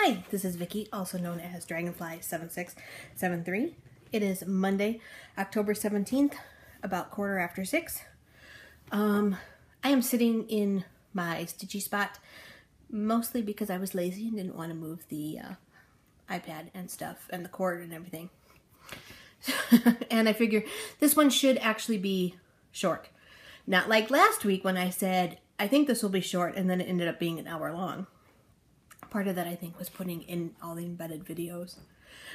Hi, this is Vicky, also known as DragonflySoars. It is Monday, October 17th, about 6:15. I am sitting in my stitchy spot, mostly because I was lazy and didn't want to move the iPad and stuff, and the cord and everything. And I figure this one should actually be short. Not like last week when I said, I think this will be short, and then it ended up being an hour long. Part of that, I think, was putting in all the embedded videos.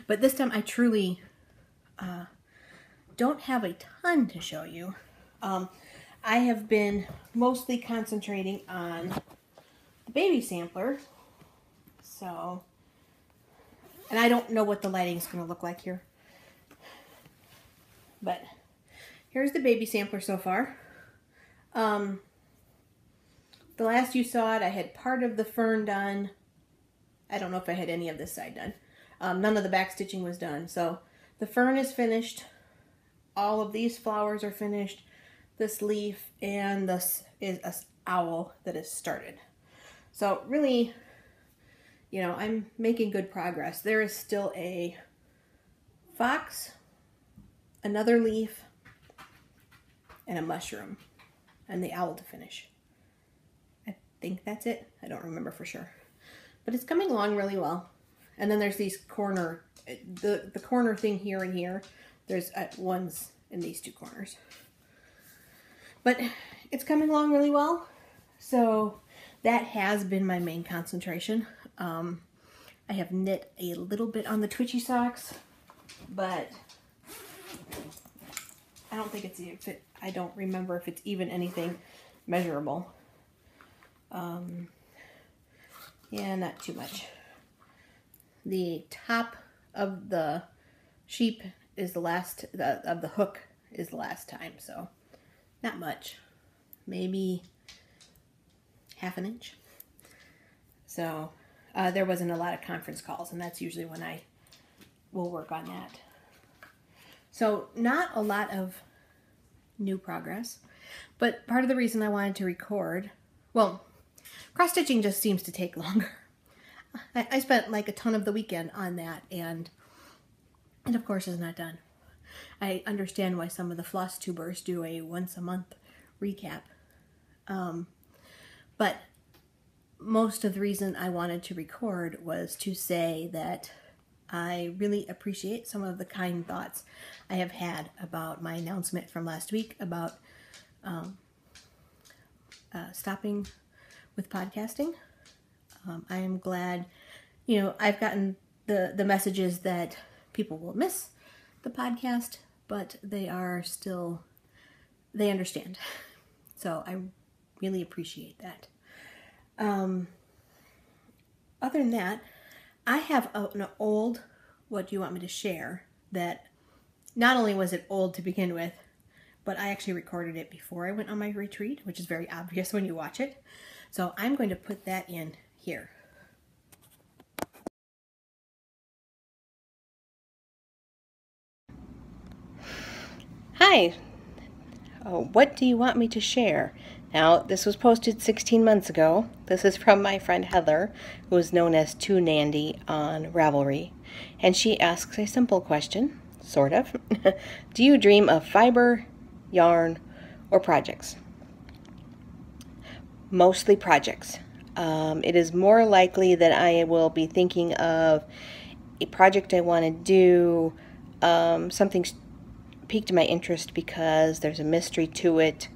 But this time, I truly don't have a ton to show you. I have been mostly concentrating on the baby sampler. So, and I don't know what the lighting is going to look like here. But here's the baby sampler so far. The last you saw it, I had part of the fern done. I don't know if I had any of this side done. None of the back stitching was done. So the fern is finished. All of these flowers are finished. This leaf and this is an owl that is started. So really, you know, I'm making good progress. There is still a fox, another leaf, and a mushroom, and the owl to finish. I think that's it. I don't remember for sure. But it's coming along really well. And then there's these corner, the corner thing here and here. There's ones in these two corners. But it's coming along really well. So that has been my main concentration. I have knit a little bit on the twitchy socks, but I don't think it's, I don't remember if it's even anything measurable. Yeah, not too much. The top of the sheep is the last, of the hook is the last time, so not much. Maybe half an inch. So there wasn't a lot of conference calls, and that's usually when I will work on that. So not a lot of new progress, but part of the reason I wanted to record, well, cross-stitching just seems to take longer. I spent like a ton of the weekend on that, and it of course is not done. I understand why some of the floss tubers do a once-a-month recap. But most of the reason I wanted to record was to say that I really appreciate some of the kind thoughts I have had about my announcement from last week about stopping with podcasting. I am glad, you know, I've gotten the messages that people will miss the podcast, but they are still, they understand. So I really appreciate that. Other than that, I have an old, what do you want me to share, that not only was it old to begin with, but I actually recorded it before I went on my retreat, which is very obvious when you watch it. So I'm going to put that in here. Hi. Oh, what do you want me to share? Now, this was posted 16 months ago. This is from my friend Heather, who is known as 2Nandy on Ravelry. And she asks a simple question, sort of. Do you dream of fiber, yarn, or projects? Mostly projects. It is more likely that I will be thinking of a project I want to do, something piqued my interest because there's a mystery to it.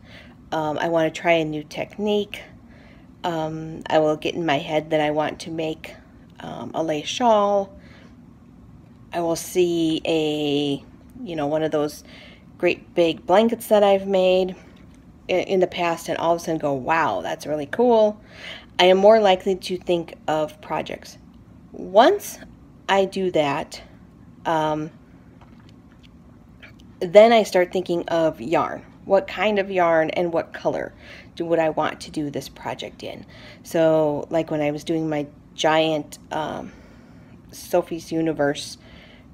I want to try a new technique. I will get in my head that I want to make a lace shawl. I will see one of those great big blankets that I've made in the past and all of a sudden go, wow, that's really cool. I am more likely to think of projects. Once I do that, then I start thinking of yarn. What kind of yarn and what color would I want to do this project in? So like when I was doing my giant Sophie's Universe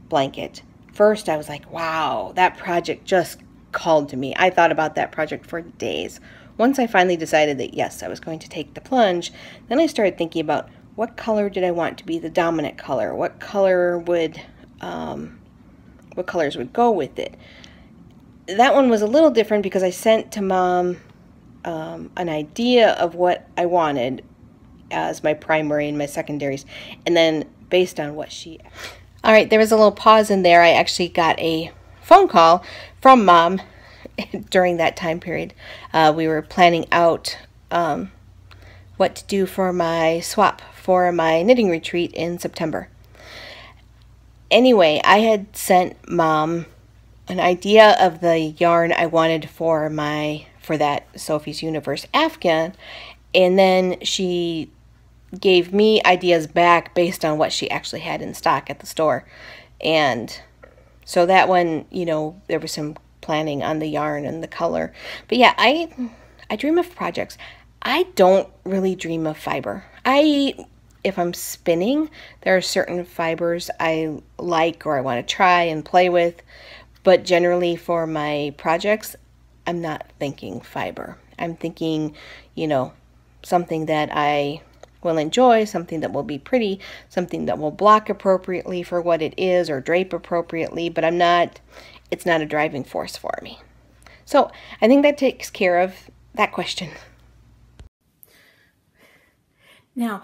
blanket, first I was like, wow, that project just called to me. I thought about that project for days. Once I finally decided that yes, I was going to take the plunge, then I started thinking about what color did I want to be the dominant color? What color would, what colors would go with it? That one was a little different because I sent to Mom an idea of what I wanted as my primary and my secondaries, and then based on what she... All right, there was a little pause in there. I actually got a phone call from Mom during that time period. We were planning out what to do for my swap for my knitting retreat in September. Anyway, I had sent Mom an idea of the yarn I wanted for that Sophie's Universe Afghan, and then she gave me ideas back based on what she actually had in stock at the store. And so that one, you know, there was some planning on the yarn and the color. But yeah, I dream of projects. I don't really dream of fiber. If I'm spinning, there are certain fibers I like or I want to try and play with, but generally for my projects, I'm not thinking fiber. I'm thinking, you know, something that I will enjoy, something that will be pretty, something that will block appropriately for what it is or drape appropriately, but it's not a driving force for me. So I think that takes care of that question. Now,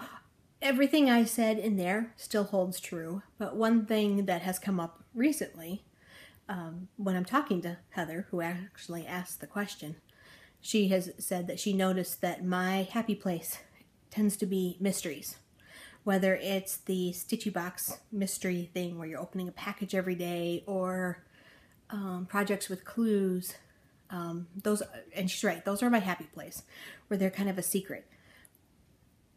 everything I said in there still holds true, but one thing that has come up recently, when I'm talking to Heather, who actually asked the question, she has said that she noticed that my happy place tends to be mysteries. Whether it's the StitchyBox mystery thing where you're opening a package every day, or projects with clues, those, and she's right, those are my happy place, where they're kind of a secret.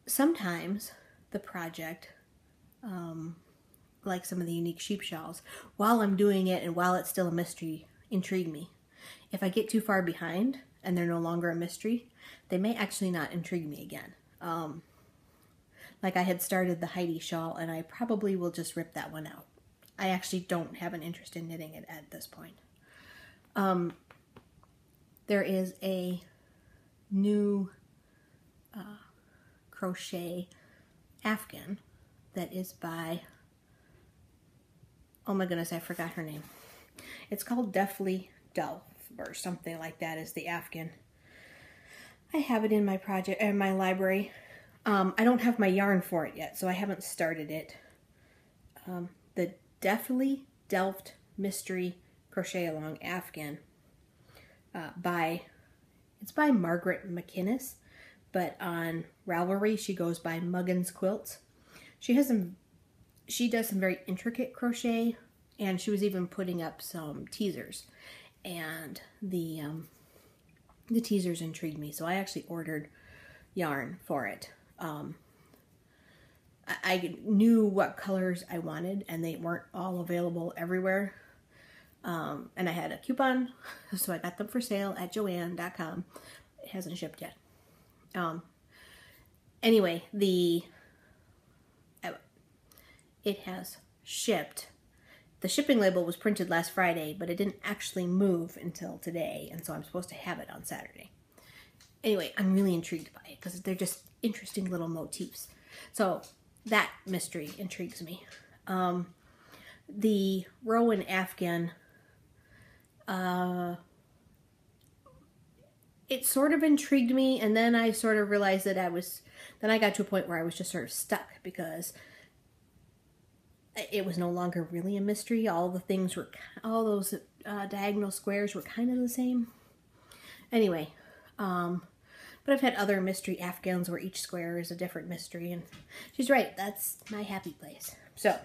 Sometimes the project, like some of the unique sheep shawls, while I'm doing it and while it's still a mystery, intrigue me. If I get too far behind and they're no longer a mystery, they may actually not intrigue me again. Like I had started the Heidi shawl and I probably will just rip that one out. I actually don't have an interest in knitting it at this point. There is a new crochet Afghan that is by, oh my goodness, I forgot her name. It's called Deftly Delf or something like that is the Afghan. I have it in my project, in my library. I don't have my yarn for it yet, so I haven't started it. The Deftly Delft Mystery Crochet Along Afghan it's by Margaret McInnes, but on Ravelry she goes by Muggins Quilts. She does some very intricate crochet, and she was even putting up some teasers, and the teasers intrigued me, so I actually ordered yarn for it. I knew what colors I wanted, and they weren't all available everywhere. And I had a coupon, so I got them for sale at joann.com. It hasn't shipped yet. Anyway, it has shipped. The shipping label was printed last Friday, but it didn't actually move until today, and so I'm supposed to have it on Saturday. Anyway, I'm really intrigued by it because they're just interesting little motifs. So that mystery intrigues me. The Rowan Afghan, it sort of intrigued me, and then I sort of realized that then I got to a point where I was just sort of stuck because it was no longer really a mystery. All those diagonal squares were kind of the same. Anyway, but I've had other mystery Afghans where each square is a different mystery, and she's right, that's my happy place. So,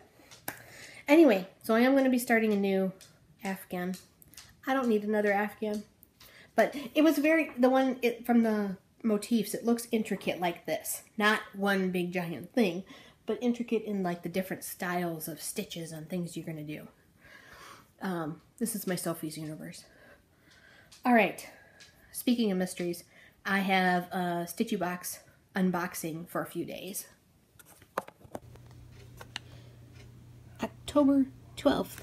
anyway, so I am going to be starting a new Afghan. I don't need another Afghan, but it was from the motifs, it looks intricate like this. Not one big giant thing, but intricate in like the different styles of stitches and things you're going to do. This is my Sophie's Universe. All right, speaking of mysteries, I have a StitchyBox unboxing for a few days. October 12th.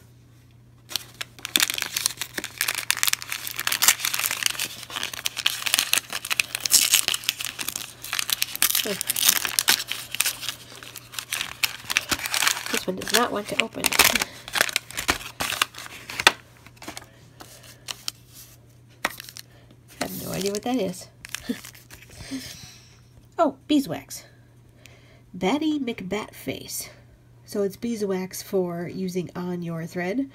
This one does not want to open. I have no idea what that is. Oh, beeswax. Batty McBat Face. So it's beeswax for using on your thread.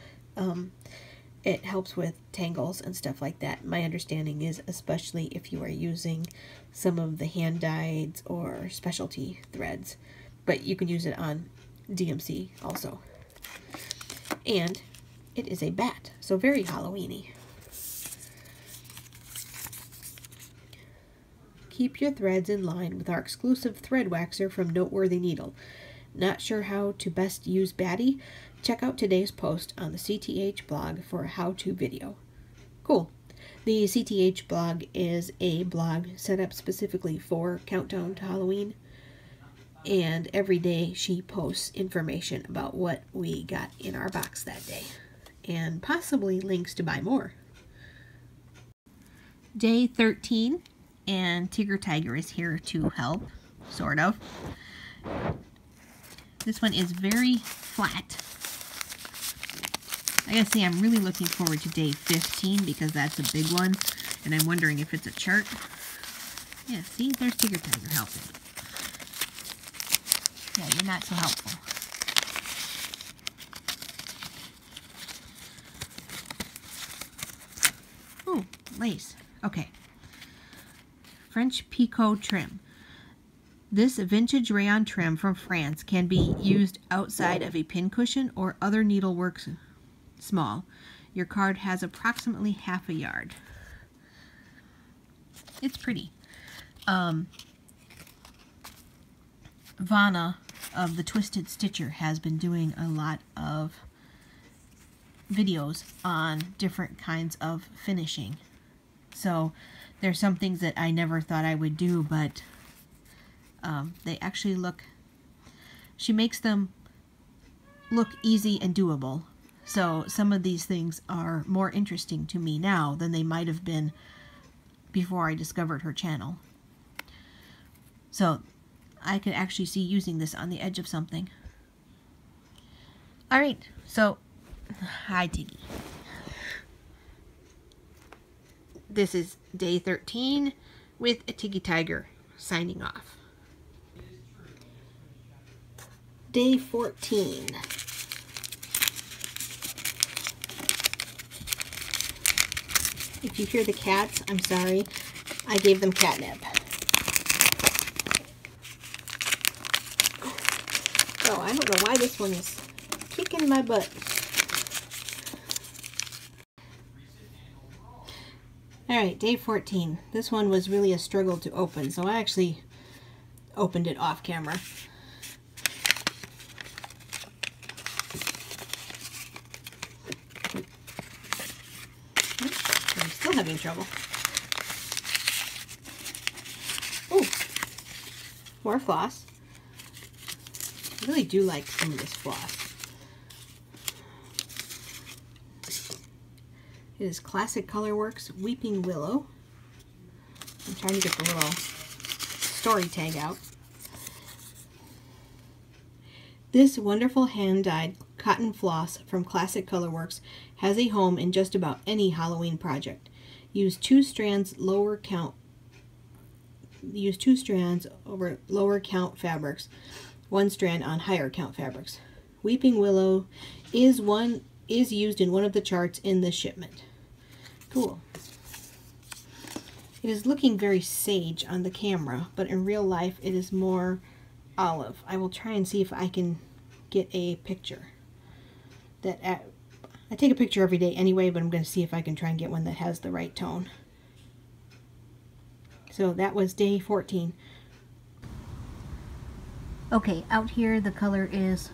It helps with tangles and stuff like that. My understanding is especially if you are using some of the hand-dyed or specialty threads. But you can use it on DMC also. And it is a bat, so very Halloween-y. Keep your threads in line with our exclusive thread waxer from Noteworthy Needle. Not sure how to best use Batty? Check out today's post on the CTH blog for a how-to video. Cool. The CTH blog is a blog set up specifically for Countdown to Halloween. And every day she posts information about what we got in our box that day. And possibly links to buy more. Day 13. And Tigger Tiger is here to help, sort of. This one is very flat. I gotta say, I'm really looking forward to day 15 because that's a big one. And I'm wondering if it's a chart. Yeah, see? There's Tigger Tiger helping. Yeah, you're not so helpful. Ooh, lace. Okay. French Picot trim. This vintage rayon trim from France can be used outside of a pincushion or other needlework small. Your card has approximately half a yard. It's pretty. Vanna of the Twisted Stitcher has been doing a lot of videos on different kinds of finishing. So there's some things that I never thought I would do, but they actually look, she makes them look easy and doable. So some of these things are more interesting to me now than they might have been before I discovered her channel. So I could actually see using this on the edge of something. Alright, so hi Tiggy. This is day 13 with a Tiggy Tiger signing off. Day 14. If you hear the cats, I'm sorry. I gave them catnip. Oh, I don't know why this one is kicking my butt. Alright, day 14. This one was really a struggle to open, so I actually opened it off camera. I'm still having trouble. Ooh, more floss. I really do like some of this floss. It is Classic Colorworks Weeping Willow. I'm trying to get the little story tag out. This wonderful hand-dyed cotton floss from Classic Colorworks has a home in just about any Halloween project. Use 2 strands over lower count fabrics, 1 strand on higher count fabrics. Weeping Willow is used in one of the charts in this shipment. Cool. It is looking very sage on the camera, but in real life it is more olive. I will try and see if I can get a picture. I take a picture every day anyway, but I'm going to see if I can try and get one that has the right tone. So that was day 14. Okay, out here the color is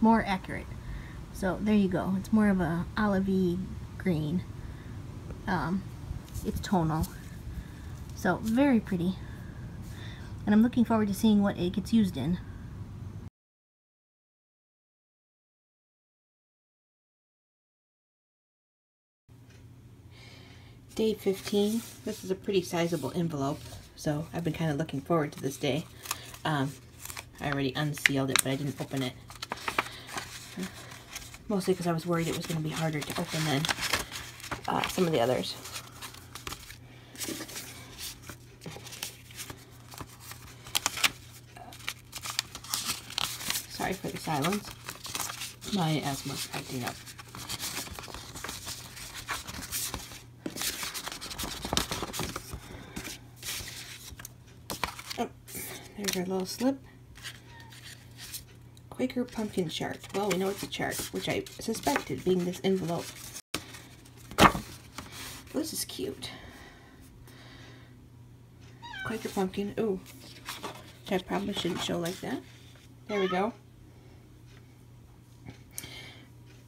more accurate. So there you go. It's more of a olivey green. It's tonal. So very pretty. And I'm looking forward to seeing what it gets used in. Day 15. This is a pretty sizable envelope, so I've been kind of looking forward to this day. I already unsealed it, but I didn't open it. Mostly because I was worried it was going to be harder to open than some of the others. Sorry for the silence. My asthma's acting up. Oh, there's our little slip. Quaker pumpkin chart. Well, we know it's a chart, which I suspected being this envelope. This is cute. Quaker pumpkin. Ooh, which I probably shouldn't show like that. There we go.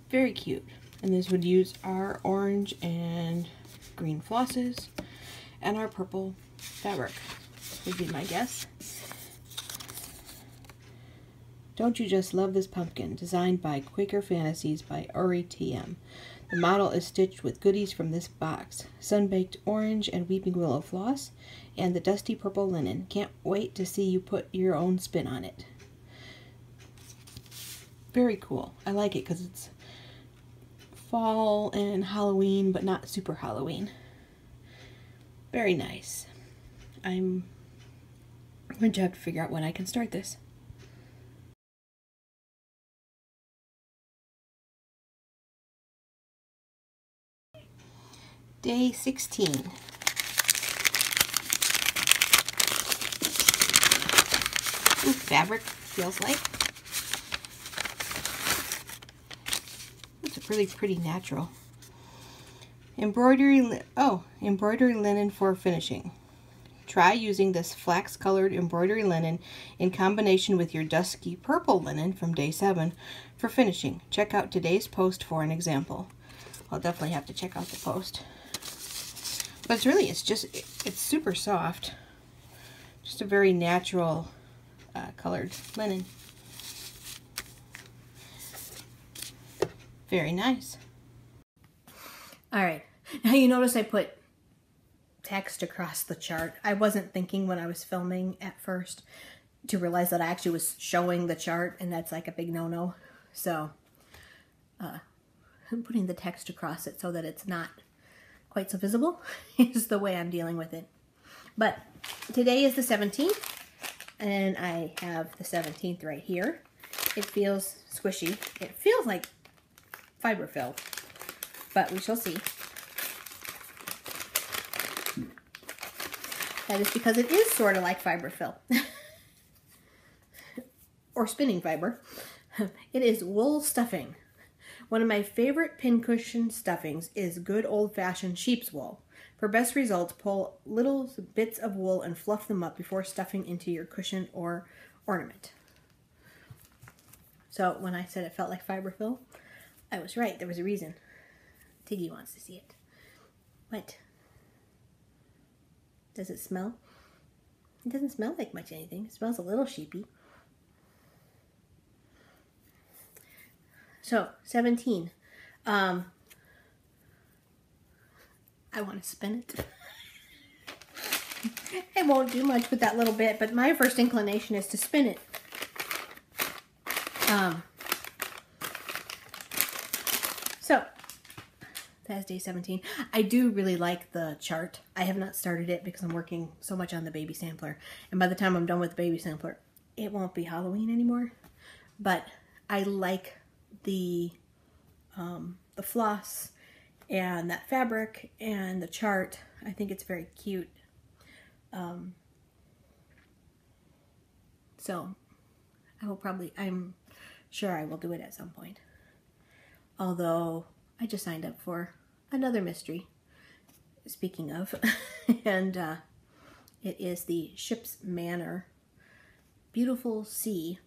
Very cute. And this would use our orange and green flosses and our purple fabric, would be my guess. Don't you just love this pumpkin? Designed by Quaker Fantasies by Uri TM. The model is stitched with goodies from this box. Sun-baked orange and weeping willow floss and the dusty purple linen. Can't wait to see you put your own spin on it. Very cool. I like it because it's fall and Halloween, but not super Halloween. Very nice. I'm going to have to figure out when I can start this. Day 16. Ooh, fabric, feels like. It's a really pretty natural. Embroidery linen for finishing. Try using this flax colored embroidery linen in combination with your dusky purple linen from day 7 for finishing. Check out today's post for an example. I'll definitely have to check out the post. But it's super soft. Just a very natural colored linen. Very nice. Alright, now you notice I put text across the chart. I wasn't thinking when I was filming at first to realize that I actually was showing the chart, and that's like a big no-no. So, I'm putting the text across it so that it's not quite so visible is the way I'm dealing with it. But today is the 17th, and I have the 17th right here. It feels squishy. It feels like fiberfill, but we shall see. That is because it is sort of like fiberfill. Or spinning fiber. It is wool stuffing. One of my favorite pincushion stuffings is good old-fashioned sheep's wool. For best results, pull little bits of wool and fluff them up before stuffing into your cushion or ornament. So when I said it felt like fiberfill, I was right. There was a reason. Tiggy wants to see it. What? Does it smell? It doesn't smell like much anything. It smells a little sheepy. So, 17. I want to spin it. I won't do much with that little bit, but my first inclination is to spin it. So, that's day 17. I do really like the chart. I have not started it because I'm working so much on the baby sampler. And by the time I'm done with the baby sampler, it won't be Halloween anymore. But I like the floss and that fabric and the chart. I think it's very cute. So I'm sure I will do it at some point. Although I just signed up for another mystery, speaking of, and it is the Ship's Manor Beautiful Sea.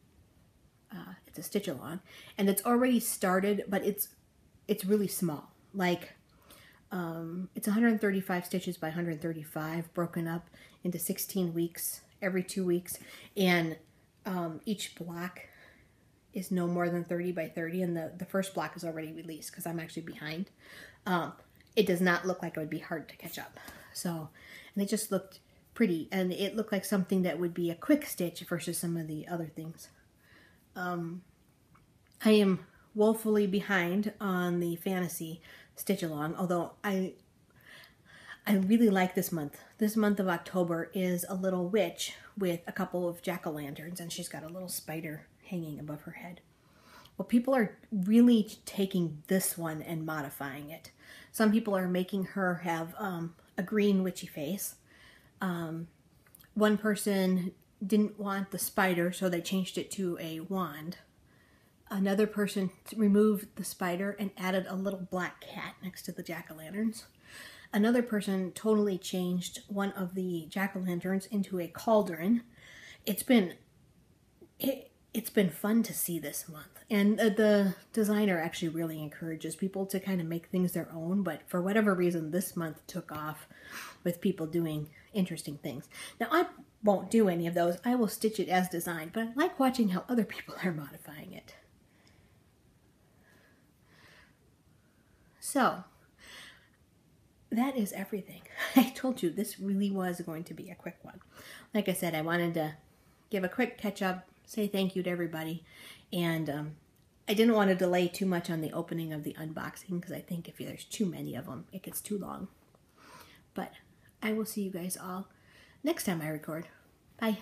It's a stitch along, and it's already started, but it's really small. Like, it's 135 stitches by 135, broken up into 16 weeks, every 2 weeks, and each block is no more than 30 by 30, and the first block is already released because I'm actually behind. It does not look like it would be hard to catch up. So, and it just looked pretty, and it looked like something that would be a quick stitch versus some of the other things. I am woefully behind on the fantasy stitch along, although I really like this month. This month of October is a little witch with a couple of jack-o'-lanterns, and she's got a little spider hanging above her head. Well, people are really taking this one and modifying it. Some people are making her have a green witchy face. One person didn't want the spider, so they changed it to a wand. Another person removed the spider and added a little black cat next to the jack-o'-lanterns. Another person totally changed one of the jack-o'-lanterns into a cauldron. It's been fun to see this month. And the designer actually really encourages people to kind of make things their own, but for whatever reason, this month took off with people doing interesting things. Now, I won't do any of those. I will stitch it as designed, but I like watching how other people are modifying it. So, that is everything. I told you this really was going to be a quick one. Like I said, I wanted to give a quick catch up, say thank you to everybody, and I didn't want to delay too much on the opening of the unboxing because I think if there's too many of them, it gets too long. But I will see you guys all next time I record. Bye.